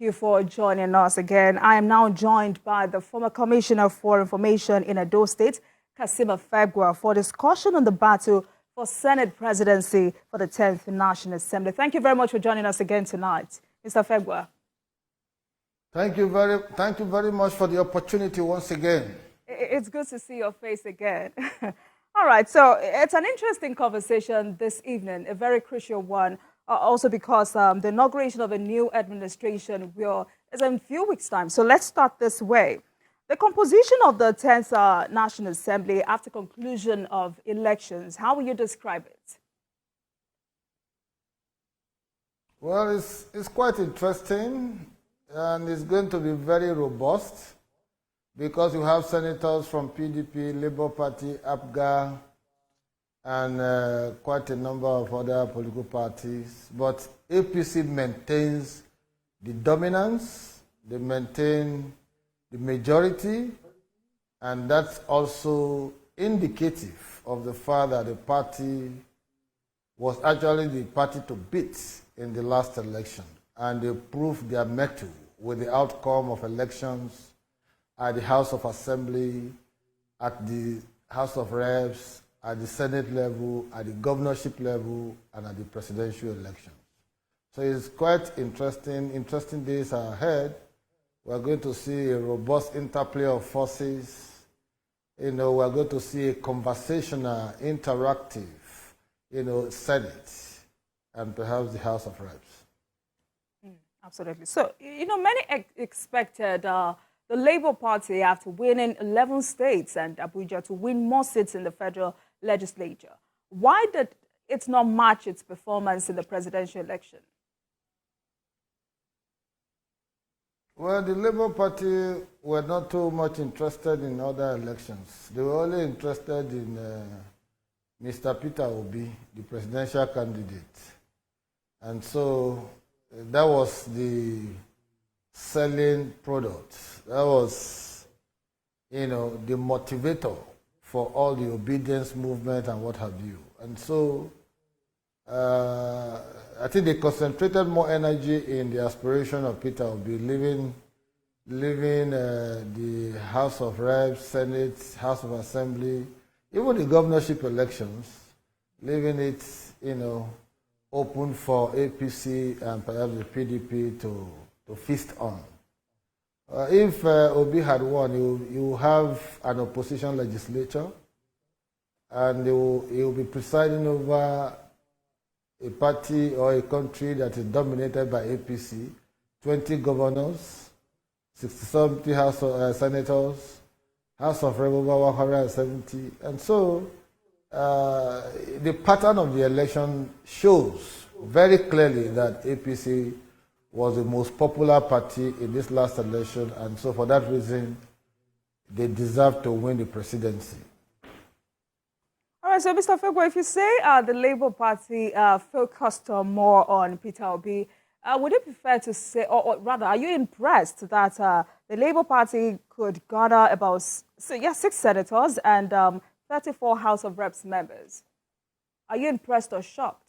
you for joining us again. I am now joined by the former Commissioner for Information in Edo State, Kassim Afegbua, for discussion on the battle for Senate presidency for the 10th National Assembly. Thank you very much for joining us again tonight, Mr. Afegbua. Thank you very much for the opportunity once again. It's good to see your face again. All right, so it's an interesting conversation this evening, a very crucial one, also because the inauguration of a new administration is in a few weeks' time. So let's start this way. The composition of the 10th National Assembly after conclusion of elections, how will you describe it? Well, it's quite interesting, and it's going to be very robust, because you have senators from PDP, Labour Party, Afegbua, and quite a number of other political parties. But APC maintains the dominance, they maintain the majority, and that's also indicative of the fact that the party was actually the party to beat in the last election. And they proved their mettle with the outcome of elections at the House of Assembly, at the House of Reps, at the Senate level, at the governorship level, and at the presidential elections. So it's quite interesting. Interesting days are ahead. We're going to see a robust interplay of forces. We're going to see a conversational, interactive, Senate, and perhaps the House of Reps. Absolutely. So, many expected the Labour Party, after winning 11 states and Abuja, to win more seats in the federal legislature. Why did it not match its performance in the presidential election? Well, the Labour Party were not too much interested in other elections. They were only interested in Mr. Peter Obi, the presidential candidate. And so that was the selling product. That was, the motivator for all the obedience movement and what have you. And so I think they concentrated more energy in the aspiration of Peter Obi, leaving the House of Reps, Senate, House of Assembly, even the governorship elections, leaving it, open for APC and perhaps the PDP to feast on. If Obi had won, he will have an opposition legislature, and he will be presiding over a party or a country that is dominated by APC, 20 governors, 60-something House of Senators, House of Reps over 170. And so the pattern of the election shows very clearly that APC was the most popular party in this last election, and so for that reason, they deserve to win the presidency. All right, so Mr. Afegbua, if you say the Labour Party focused more on Peter Obi, would it be fair to say, or rather, are you impressed that the Labour Party could garner about 6 senators and 34 House of Reps members? Are you impressed or shocked?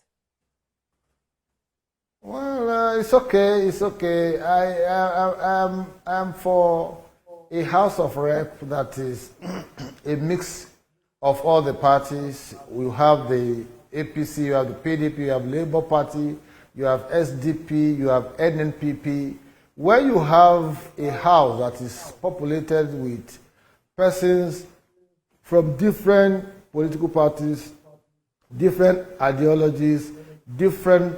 Well, it's okay. It's okay. I'm for a House of Rep that is a mix of all the parties. We have the APC, you have the PDP, you have Labour Party, you have SDP, you have NNPP. Where you have a house that is populated with persons from different political parties, different ideologies, different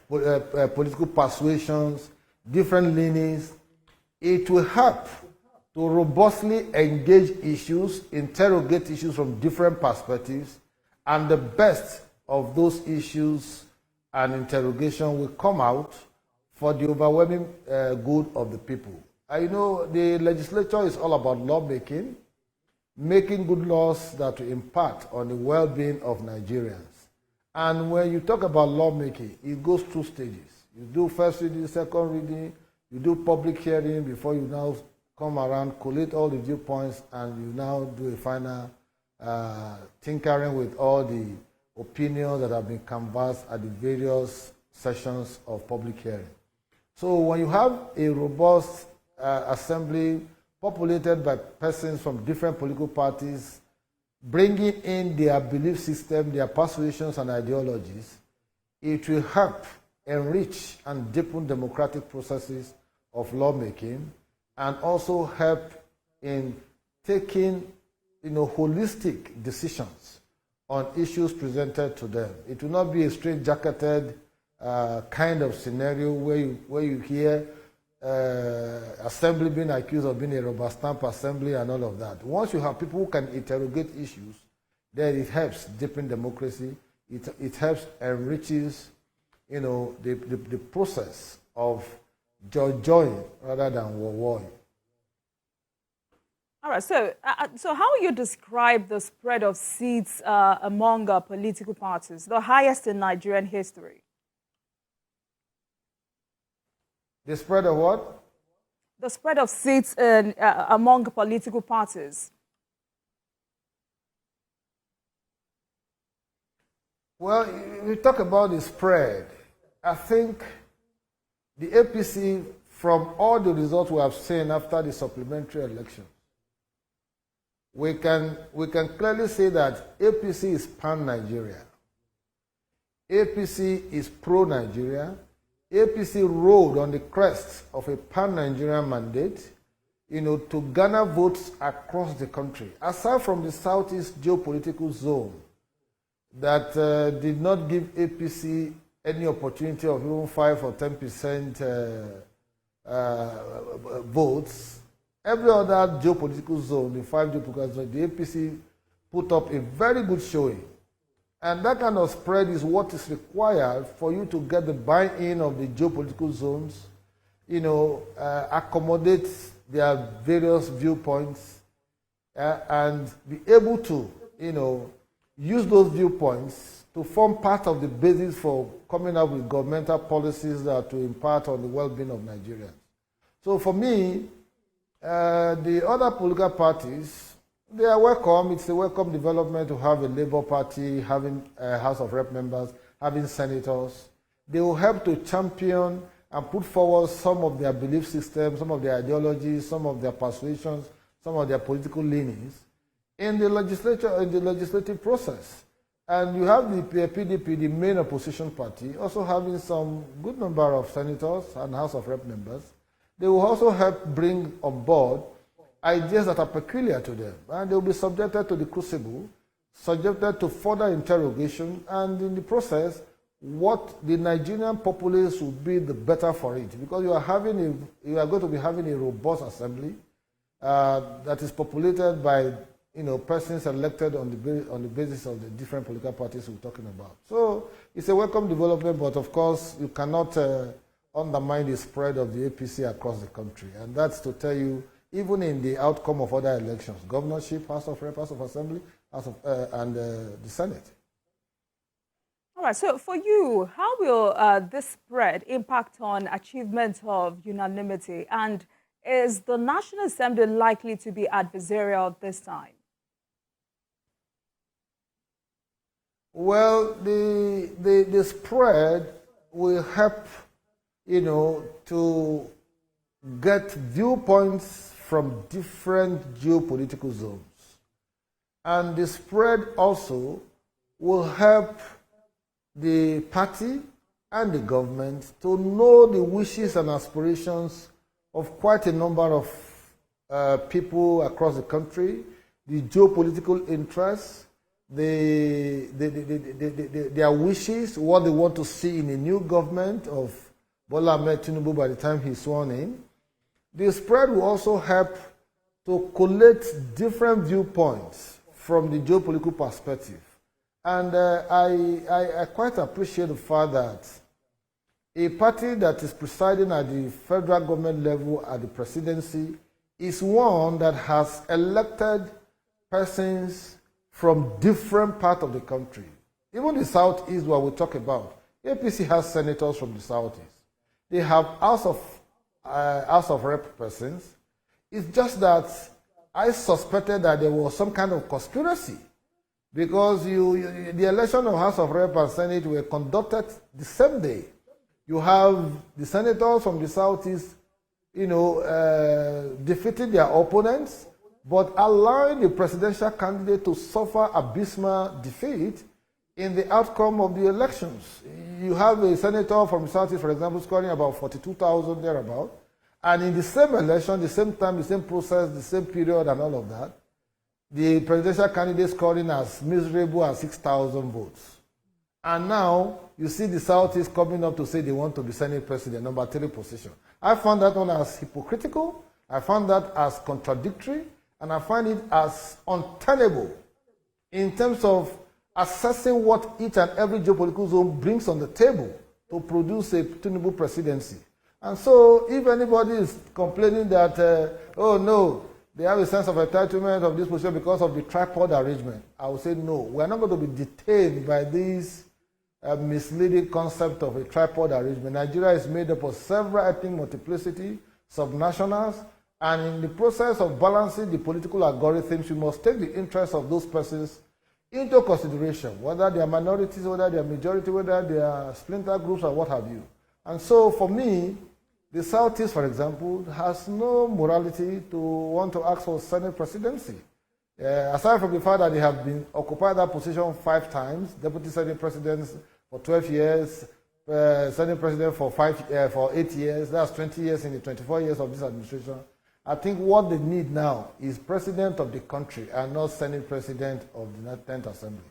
political persuasions, different leanings, it will help to robustly engage issues, interrogate issues from different perspectives, and the best of those issues and interrogation will come out for the overwhelming good of the people. I know the legislature is all about lawmaking, making good laws that will impact on the well-being of Nigerians. And when you talk about lawmaking, it goes through stages. You do first reading, second reading, you do public hearing before you now come around, collate all the viewpoints, and you now do a final tinkering with all the opinions that have been canvassed at the various sessions of public hearing. So when you have a robust assembly populated by persons from different political parties, bringing in their belief system, their persuasions and ideologies, it will help enrich and deepen democratic processes of lawmaking, and also help in taking holistic decisions on issues presented to them. It will not be a straight-jacketed kind of scenario where you hear assembly being accused of being a rubber stamp assembly and all of that. Once you have people who can interrogate issues, then it helps deepen democracy. It helps enriches, the process of joy rather than war. All right. So how will you describe the spread of seats among political parties, the highest in Nigerian history? The spread of what? The spread of seats among political parties. Well, we talk about the spread. I think the APC, from all the results we have seen after the supplementary election, we can clearly say that APC is pan-Nigeria. APC is pro-Nigeria. APC rode on the crest of a pan-Nigerian mandate, to garner votes across the country. Aside from the southeast geopolitical zone that did not give APC any opportunity of even 5 or 10% votes, every other geopolitical zone, the 5 geopolitical zones, the APC put up a very good showing. And that kind of spread is what is required for you to get the buy-in of the geopolitical zones, accommodate their various viewpoints, and be able to, use those viewpoints to form part of the basis for coming up with governmental policies that to impart on the well-being of Nigerians. So for me, the other political parties, they are welcome. It's a welcome development to have a Labour Party, having a House of Rep members, having senators. They will help to champion and put forward some of their belief systems, some of their ideologies, some of their persuasions, some of their political leanings in the legislature, in the legislative process. And you have the PDP, the main opposition party, also having some good number of senators and House of Rep members. They will also help bring on board ideas that are peculiar to them, and they will be subjected to the crucible, subjected to further interrogation, and in the process, what the Nigerian populace will be the better for it, because you are going to be having a robust assembly that is populated by persons elected on the basis of the different political parties we're talking about. So it's a welcome development, but of course you cannot undermine the spread of the APC across the country, and that's to tell you, even in the outcome of other elections, governorship, House of Rep, House of Assembly, and the Senate. All right, so for you, how will this spread impact on achievement of unanimity? And is the National Assembly likely to be adversarial this time? Well, the spread will help, to get viewpoints from different geopolitical zones. And the spread also will help the party and the government to know the wishes and aspirations of quite a number of people across the country, the geopolitical interests, their wishes, what they want to see in a new government of Bola Ahmed Tinubu by the time he's sworn in. The spread will also help to collate different viewpoints from the geopolitical perspective. And I quite appreciate the fact that a party that is presiding at the federal government level at the presidency is one that has elected persons from different parts of the country. Even the Southeast, what we talk about, APC has senators from the Southeast. They have House of Rep persons. It's just that I suspected that there was some kind of conspiracy, because the election of House of Rep and Senate were conducted the same day. You have the senators from the Southeast, defeating their opponents, but allowing the presidential candidate to suffer abysmal defeat in the outcome of the elections. You have a senator from the Southeast, for example, scoring about 42,000 thereabout, and in the same election, the same time, the same process, the same period, and all of that, the presidential candidate scoring as miserable as 6,000 votes. And now, you see the Southeast coming up to say they want to be Senate President, number 3 position. I found that one as hypocritical, I found that as contradictory, and I find it as untenable in terms of assessing what each and every geopolitical zone brings on the table to produce a Tinubu presidency. And so, if anybody is complaining that, oh no, they have a sense of entitlement of this position because of the tripod arrangement, I would say no. We are not going to be detained by this misleading concept of a tripod arrangement. Nigeria is made up of several ethnic multiplicity, subnationals, and in the process of balancing the political algorithms, you must take the interests of those persons into consideration, whether they are minorities, whether they are majority, whether they are splinter groups, or what have you. And so, for me, the Southeast, for example, has no morality to want to ask for Senate presidency. Aside from the fact that they have been occupied that position 5 times, Deputy Senate President for 12 years, Senate President for 8 years, that's 20 years in the 24 years of this administration. I think what they need now is President of the country and not Senate President of the 10th Assembly.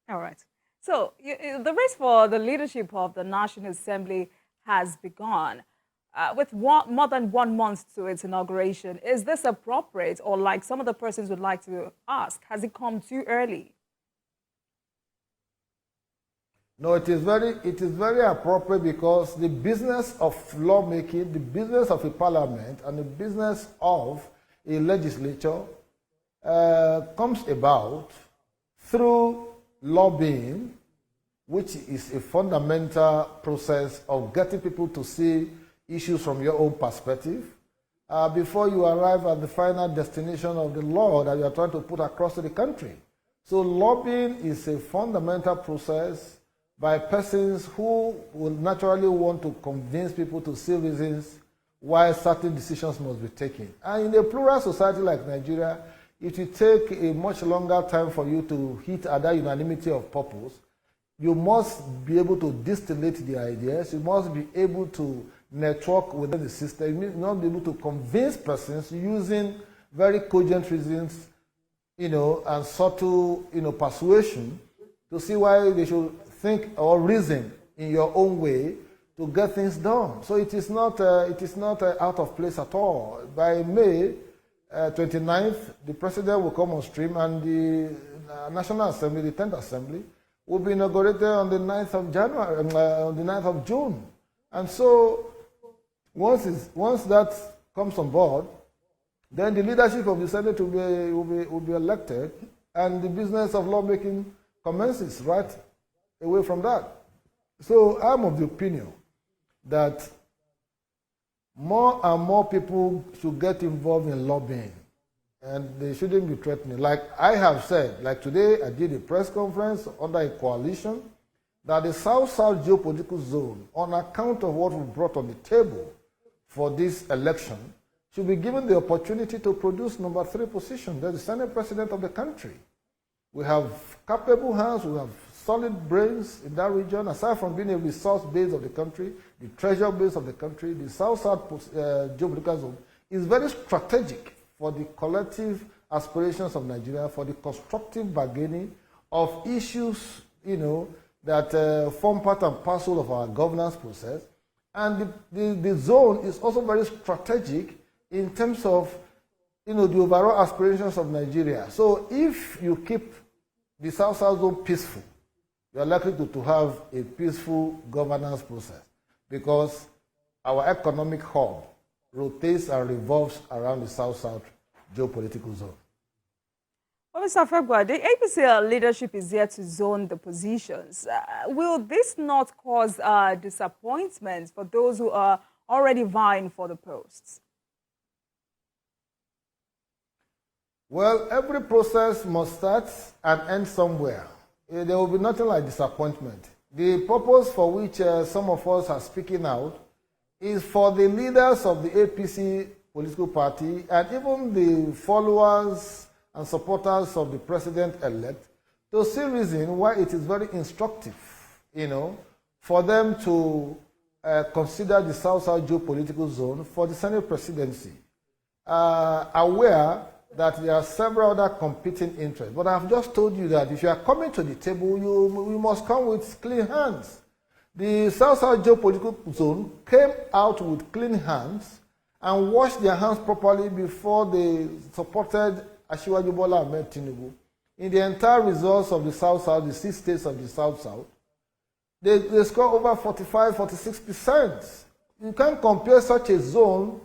All right. So the race for the leadership of the National Assembly has begun. With more than 1 month to its inauguration, is this appropriate, or like some of the persons would like to ask, has it come too early? No, it is very appropriate, because the business of lawmaking, the business of a parliament, and the business of a legislature comes about through lobbying, which is a fundamental process of getting people to see issues from your own perspective before you arrive at the final destination of the law that you are trying to put across to the country. So lobbying is a fundamental process by persons who will naturally want to convince people to see reasons why certain decisions must be taken. And in a plural society like Nigeria, it will take a much longer time for you to hit at that unanimity of purpose. You must be able to distillate the ideas. You must be able to network within the system. You must be able to convince persons using very cogent reasons, and subtle, persuasion to see why they should think or reason in your own way to get things done. So it is not out of place at all. By May 29th, the president will come on stream, and the National Assembly, the 10th Assembly, will be inaugurated on the 9th of January, on the 9th of June. And so once that comes on board, then the leadership of the Senate will be elected, and the business of lawmaking commences right away from that. So I'm of the opinion that more and more people should get involved in lobbying, and they shouldn't be threatening. Like I have said, like today I did a press conference under a coalition that the South-South geopolitical zone, on account of what we brought on the table for this election, should be given the opportunity to produce number 3 position. That's the Senate President of the country. We have capable hands, we have solid brains in that region. Aside from being a resource base of the country, the treasure base of the country, the South-South geopolitical zone is very strategic for the collective aspirations of Nigeria, for the constructive bargaining of issues, that form part and parcel of our governance process. And the zone is also very strategic in terms of, the overall aspirations of Nigeria. So if you keep the South-South zone peaceful, you are likely to have a peaceful governance process, because our economic hub rotates and revolves around the South-South geopolitical zone. Well, Mr. Afegbua, the APC leadership is yet to zone the positions. Will this not cause disappointment for those who are already vying for the posts? Well, every process must start and end somewhere. There will be nothing like disappointment. the purpose for which some of us are speaking out is for the leaders of the APC political party and even the followers and supporters of the president-elect to see reason why it is very instructive, for them to consider the South-South geopolitical zone for the Senate presidency, aware that there are several other competing interests. But I've just told you that if you are coming to the table, you must come with clean hands. The South-South geopolitical zone came out with clean hands and washed their hands properly before they supported Asiwaju Bola Ahmed Tinubu. In the entire results of the South-South, the 6 states of the South-South, they score over 45–46%. You can't compare such a zone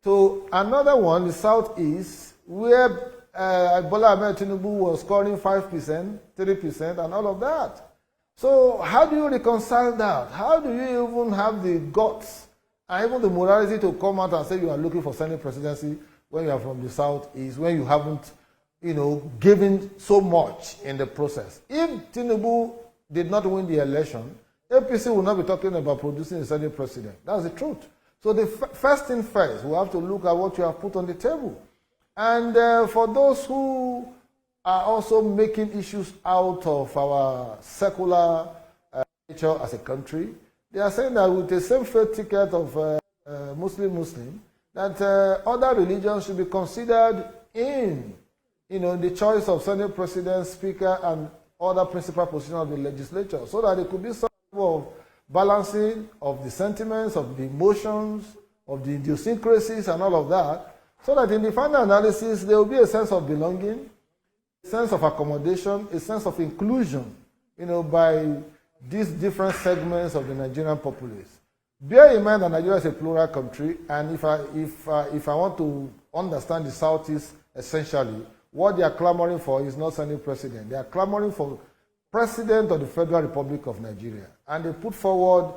to another one, the Southeast, where Bola Ahmed Tinubu was scoring 5%, 3%, and all of that. So how do you reconcile that? How do you even have the guts and even the morality to come out and say you are looking for Senate presidency when you are from the Southeast, when you haven't, given so much in the process? If Tinubu did not win the election, APC will not be talking about producing a Senate president. That's the truth. So the first thing first, we have to look at what you have put on the table. And for those who are also making issues out of our secular nature as a country, they are saying that with the same faith ticket of Muslim, that other religions should be considered in, the choice of Senate President, Speaker, and other principal positions of the legislature, so that there could be some of balancing of the sentiments, of the emotions, of the idiosyncrasies, and all of that, so that in the final analysis, there will be a sense of belonging, a sense of accommodation, a sense of inclusion, by these different segments of the Nigerian populace. Bear in mind that Nigeria is a plural country, and if I want to understand the Southeast, essentially, what they are clamoring for is not Senate president. They are clamoring for President of the Federal Republic of Nigeria. And they put forward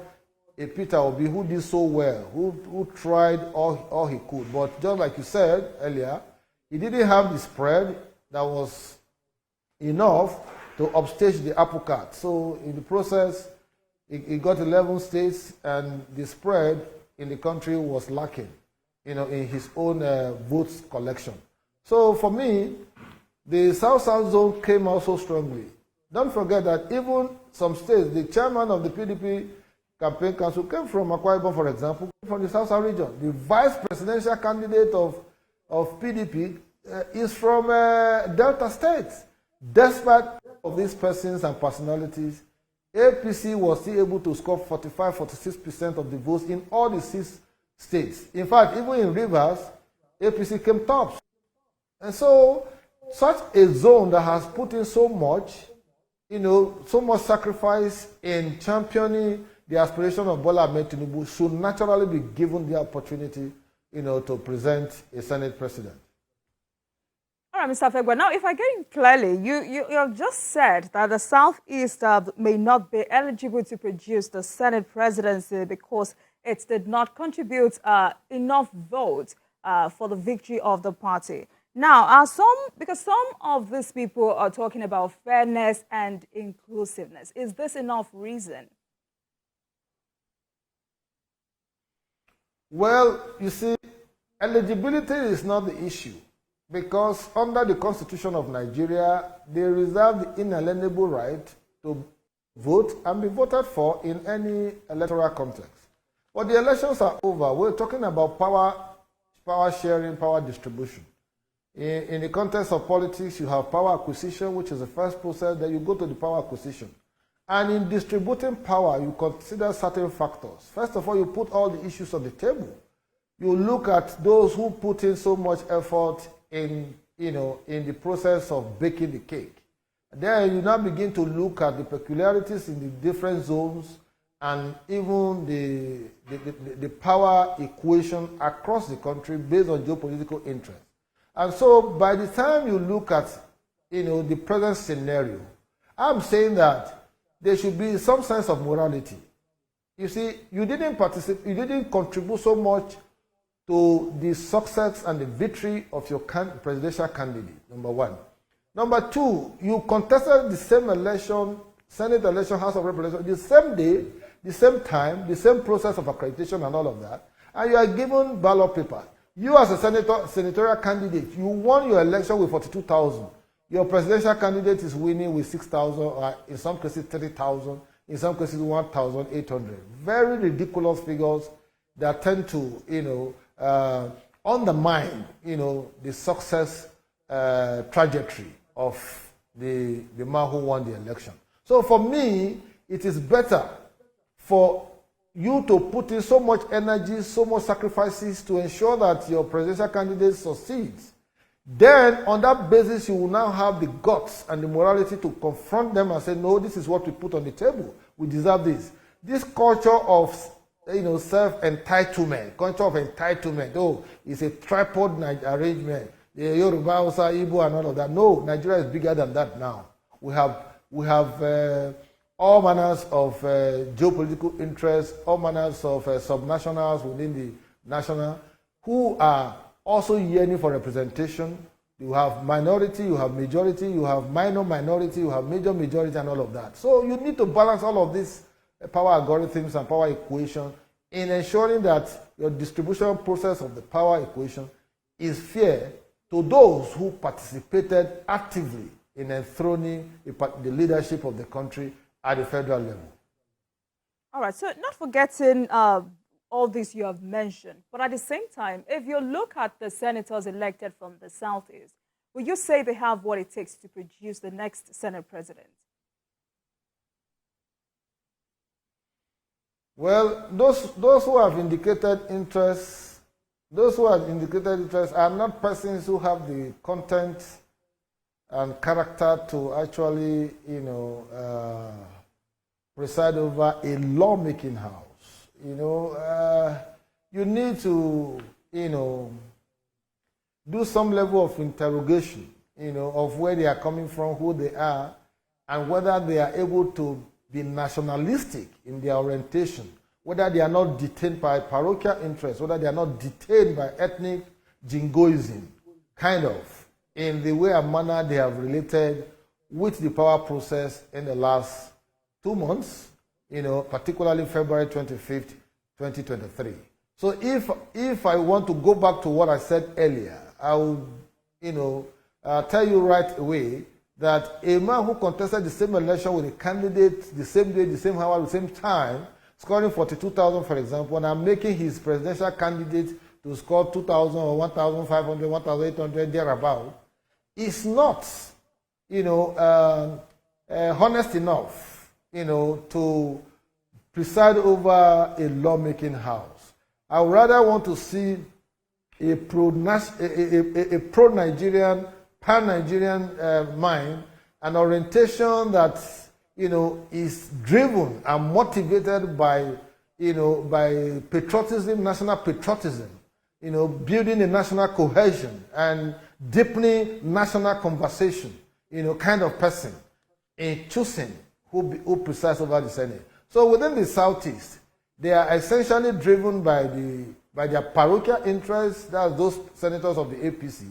a Peter Obi who did so well, who tried all he could. But just like you said earlier, he didn't have the spread that was enough to upstage the apple cart. So in the process, he got 11 states, and the spread in the country was lacking, in his own votes collection. So for me, the South-South zone came out so strongly. Don't forget that even some states, the chairman of the PDP campaign council came from Akwa Ibom, for example, from the South-South region. The vice presidential candidate of PDP is from Delta State. Despite of these persons and personalities, APC was still able to score 45–46% of the votes in all the 6 states. In fact, even in Rivers, APC came tops. And so, such a zone that has put in so much, so much sacrifice in championing the aspiration of Bola Ahmed Tinubu should naturally be given the opportunity, to present a Senate president. All right, Mr. Afegbua. Now, if I get it clearly, you have just said that the Southeast may not be eligible to produce the Senate presidency because it did not contribute enough votes for the victory of the party. Now, because some of these people are talking about fairness and inclusiveness. Is this enough reason? Well, you see, eligibility is not the issue, because under the Constitution of Nigeria, they reserve the inalienable right to vote and be voted for in any electoral context. But the elections are over. We're talking about power sharing, power distribution. In the context of politics, you have power acquisition, which is the first process. Then you go to the power acquisition. And in distributing power, you consider certain factors. First of all, you put all the issues on the table. You look at those who put in so much effort in the process of baking the cake. Then you now begin to look at the peculiarities in the different zones and even the power equation across the country based on geopolitical interest. And so by the time you look at the present scenario, I'm saying that there should be some sense of morality. You see, you didn't contribute so much to the success and the victory of your presidential candidate, number one. Number two, you contested the same election Senate election, House of Representatives, the same day, the same time, the same process of accreditation and all of that, and you are given ballot paper. You as a senatorial candidate, you won your election with 42,000. Your presidential candidate is winning with 6,000, or in some cases 30,000, in some cases 1,800. Very ridiculous figures that tend to, undermine, the success trajectory of the man who won the election. So for me, it is better for you to put in so much energy, so much sacrifices to ensure that your presidential candidate succeeds. Then, on that basis, you will now have the guts and the morality to confront them and say, no, this is what we put on the table. We deserve this. This culture of, self-entitlement, oh, it's a tripod arrangement, the Yoruba, Hausa, Igbo, and all of that. No, Nigeria is bigger than that now. We have all manners of geopolitical interests, all manners of subnationals within the national, who are also yearning for representation. You have minority, you have majority, you have minor minority, you have major majority, and all of that. So you need to balance all of these power algorithms and power equation in ensuring that your distribution process of the power equation is fair to those who participated actively in enthroning the leadership of the country at the federal level. All right, so not forgetting all this you have mentioned, but at the same time, if you look at the senators elected from the Southeast, will you say they have what it takes to produce the next Senate president? Well, those who have indicated interest, are not persons who have the content and character to actually, preside over a lawmaking house. You need to, do some level of interrogation, of where they are coming from, who they are, and whether they are able to be nationalistic in their orientation, whether they are not detained by parochial interests, whether they are not detained by ethnic jingoism, kind of, in the way and manner they have related with the power process in the last 2 months, particularly February 25th, 2023. So if I want to go back to what I said earlier, I will, tell you right away that a man who contested the same election with a candidate the same day, the same hour, the same time, scoring 42,000, for example, and I'm making his presidential candidate to score 2,000 or 1,500, 1,800, thereabout, is not, honest enough, to preside over a lawmaking house. I would rather want to see a pro-Nigerian, pan-Nigerian mind, an orientation that, is driven and motivated by, by patriotism, national patriotism, building a national cohesion and deepening national conversation, kind of person in choosing who presides over the Senate. So within the Southeast, they are essentially driven by their parochial interests, that's those senators of the APC,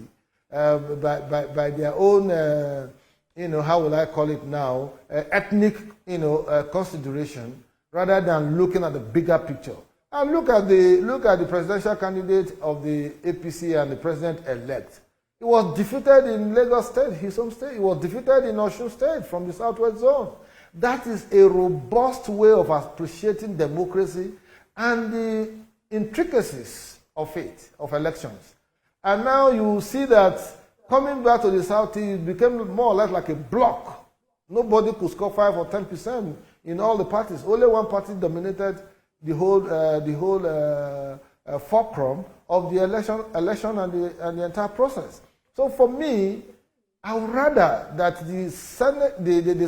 by their own, how will I call it now, ethnic, consideration, rather than looking at the bigger picture. And look at the presidential candidate of the APC and the president-elect. He was defeated in Lagos State, his home state. He was defeated in Osun State from the Southwest Zone. That is a robust way of appreciating democracy and the intricacies of it, of elections. And now you see that coming back to the Southeast, it became more or less like a block. Nobody could score 5 or 10% in all the parties. Only one party dominated the whole fulcrum of the election and the entire process. So for me, I would rather that the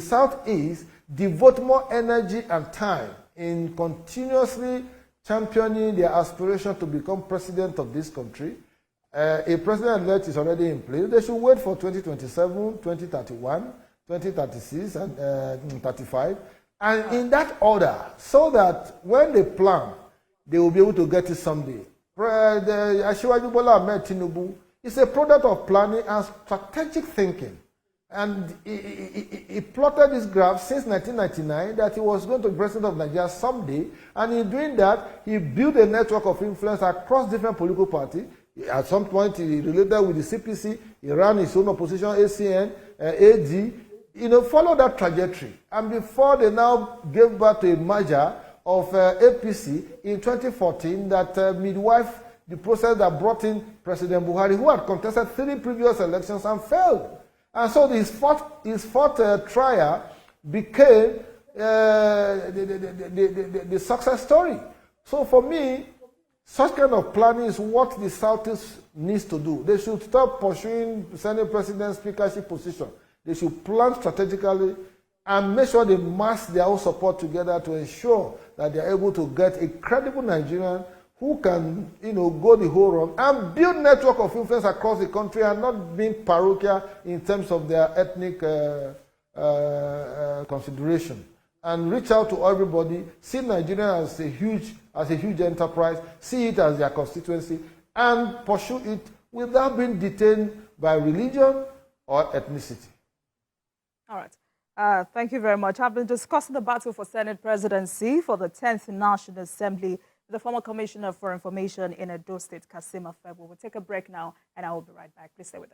Southeast devote more energy and time in continuously championing their aspiration to become president of this country. A president-elect is already in place. They should wait for 2027, 2031, 2036, and 35. And in that order, so that when they plan, they will be able to get it someday. Asiwaju Bola Ahmed Tinubu is a product of planning and strategic thinking. And he plotted this graph since 1999 that he was going to be president of Nigeria someday. And in doing that, he built a network of influence across different political parties. At some point, he related with the CPC. He ran his own opposition, ACN, AD. Followed that trajectory. And before they now gave birth to a merger of APC in 2014 that midwife the process that brought in President Buhari, who had contested 3 previous elections and failed. And so his fourth trial became the success story. So for me, such kind of planning is what the Southeast needs to do. They should stop pursuing Senate President speakership position. They should plan strategically and make sure they mass their own support together to ensure that they are able to get a credible Nigerian who can, go the whole round and build network of influence across the country and not being parochial in terms of their ethnic consideration. And reach out to everybody, see Nigeria as a huge enterprise, see it as their constituency, and pursue it without being detained by religion or ethnicity. All right. Thank you very much. I've been discussing the battle for Senate presidency for the 10th National Assembly, the former Commissioner for Information in Edo State, Kassim Afegbua. We'll take a break now, and I will be right back. Please stay with us.